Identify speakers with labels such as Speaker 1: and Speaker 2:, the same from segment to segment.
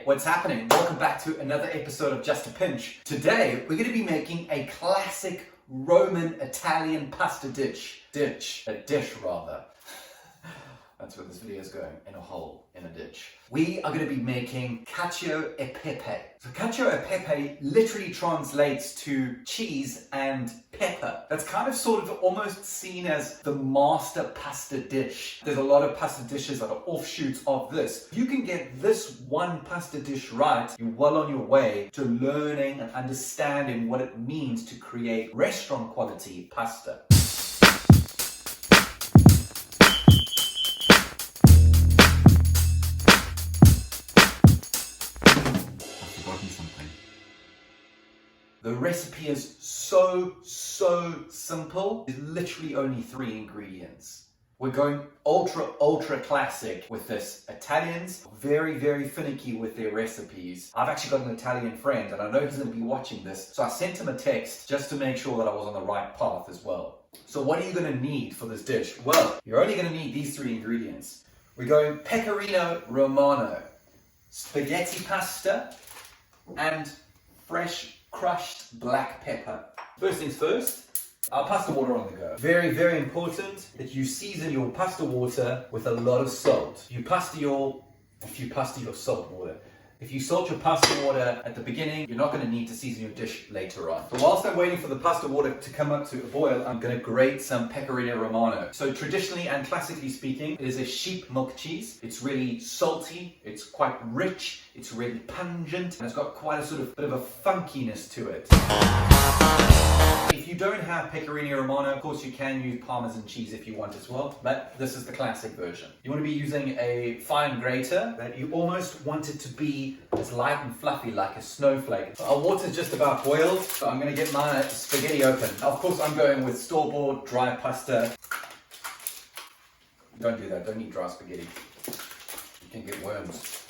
Speaker 1: what's happening? Welcome back to another episode of Just a Pinch. Today, we're going to be making a classic Roman Italian pasta dish. A dish rather. That's where this video is going, in a hole, in a ditch. We are going to be making Cacio E Pepe. So Cacio E Pepe literally translates to cheese and pepper. That's kind of sort of almost seen as the master pasta dish. There's a lot of pasta dishes that are offshoots of this. If you can get this one pasta dish right, you're well on your way to learning and understanding what it means to create restaurant quality pasta. The recipe is so simple. There's literally only 3 ingredients. We're going ultra classic with this. Italians, very finicky with their recipes. I've actually got an Italian friend and I know he's going to be watching this. So I sent him a text just to make sure that I was on the right path as well. So what are you going to need for this dish? Well, you're only going to need these 3 ingredients. We're going Pecorino Romano, spaghetti pasta, and fresh crushed black pepper. First things first, our pasta water on the go. Very important that you season your pasta water with a lot of salt. If you pasta your salt water. If you salt your pasta water at the beginning, you're not going to need to season your dish later on. So whilst I'm waiting for the pasta water to come up to a boil, I'm going to grate some Pecorino Romano. So traditionally and classically speaking, it is a sheep milk cheese. It's really salty, it's quite rich, it's really pungent, and it's got quite a sort of bit of a funkiness to it. If you don't have Pecorino Romano, of course you can use Parmesan cheese if you want as well, but this is the classic version. You want to be using a fine grater that you almost want it to be as light and fluffy like a snowflake. So our water's just about boiled, so I'm going to get my spaghetti open. Of course I'm going with store-bought dry pasta. Don't do that, don't eat dry spaghetti. You can get worms.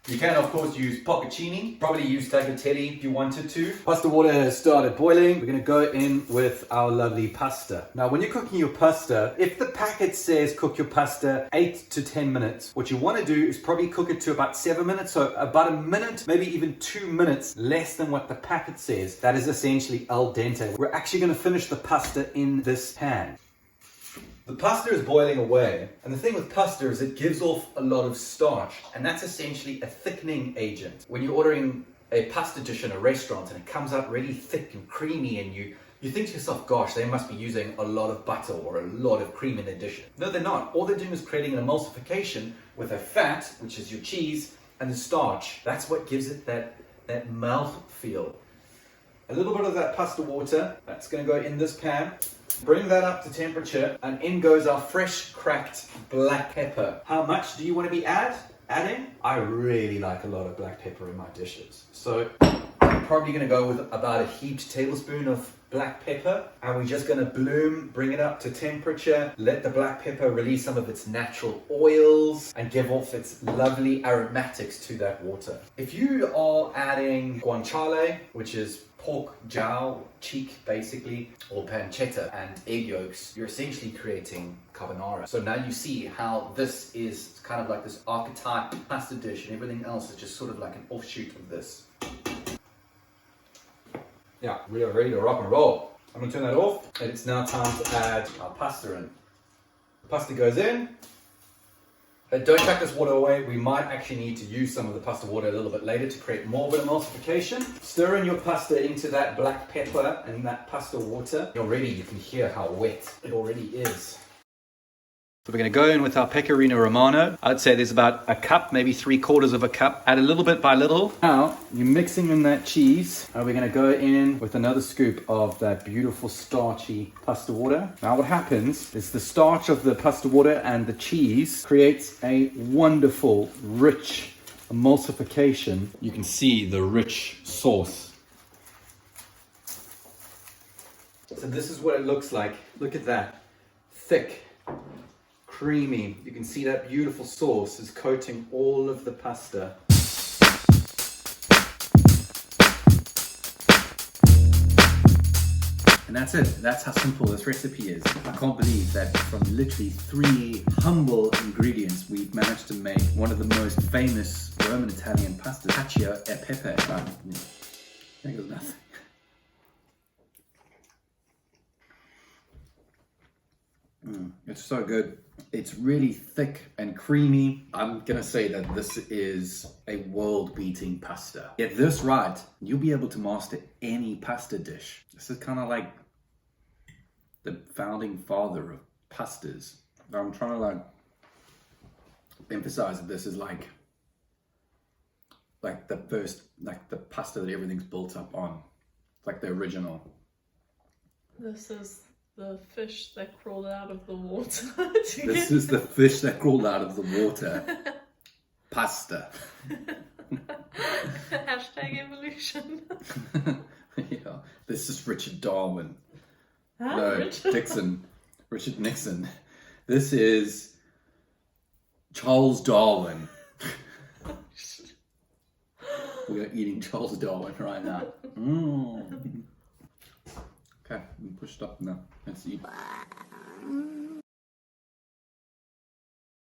Speaker 1: You can, of course, use poccaccini, probably use tagliatelle if you wanted to. Pasta water has started boiling. We're going to go in with our lovely pasta. Now, when you're cooking your pasta, if the packet says cook your pasta 8 to 10 minutes, what you want to do is probably cook it to about 7 minutes. So about a minute, maybe even 2 minutes less than what the packet says. That is essentially al dente. We're actually going to finish the pasta in this pan. The pasta is boiling away, and the thing with pasta is it gives off a lot of starch, and that's essentially a thickening agent. When you're ordering a pasta dish in a restaurant and it comes out really thick and creamy, and you think to yourself, gosh, they must be using a lot of butter or a lot of cream in addition. No, they're not. All they're doing is creating an emulsification with a fat, which is your cheese, and the starch. That's what gives it that mouth feel. A little bit of that pasta water, that's going to go in this pan. Bring that up to temperature, and in goes our fresh cracked black pepper. How much do you want to be adding? I really like a lot of black pepper in my dishes. So I'm probably going to go with about a heaped tablespoon of black pepper, and we're just going to bring it up to temperature, let the black pepper release some of its natural oils and give off its lovely aromatics to that water. If you are adding guanciale, which is pork jowl, cheek basically, or pancetta and egg yolks, you're essentially creating carbonara. So now you see how this is kind of like this archetype pasta dish, and everything else is just sort of like an offshoot of this. Yeah, we are ready to rock and roll. I'm going to turn that off, and it's now time to add our pasta in. The pasta goes in. Don't chuck this water away. We might actually need to use some of the pasta water a little bit later to create more of an emulsification. Stir in your pasta into that black pepper and that pasta water. Already you can hear how wet it already is. So we're going to go in with our Pecorino Romano. I'd say there's about a cup, maybe 3/4 of a cup. Add a little bit by little. Now, you're mixing in that cheese. We're going to go in with another scoop of that beautiful starchy pasta water. Now what happens is the starch of the pasta water and the cheese creates a wonderful, rich emulsification. You can see the rich sauce. So this is what it looks like. Look at that. Thick. Creamy. You can see that beautiful sauce is coating all of the pasta. And that's it. That's how simple this recipe is. I can't believe that from literally 3 humble ingredients, we've managed to make one of the most famous Roman Italian pastas, Cacio E Pepe. There goes nothing. It's so good. It's really thick and creamy. I'm gonna say that this is a world-beating pasta. Get this right, you'll be able to master any pasta dish. This is kind of like the founding father of pastas. I'm trying to like emphasize that this is like the first, like the pasta that everything's built up on, like the original.
Speaker 2: This is the fish that crawled out of the water.
Speaker 1: This is the fish that crawled out of the water. Pasta.
Speaker 2: Hashtag evolution.
Speaker 1: Yeah, this is Richard Darwin.
Speaker 2: Huh?
Speaker 1: No, Richard Nixon. This is Charles Darwin. We are eating Charles Darwin right now. Okay, we pushed up now. Let's eat.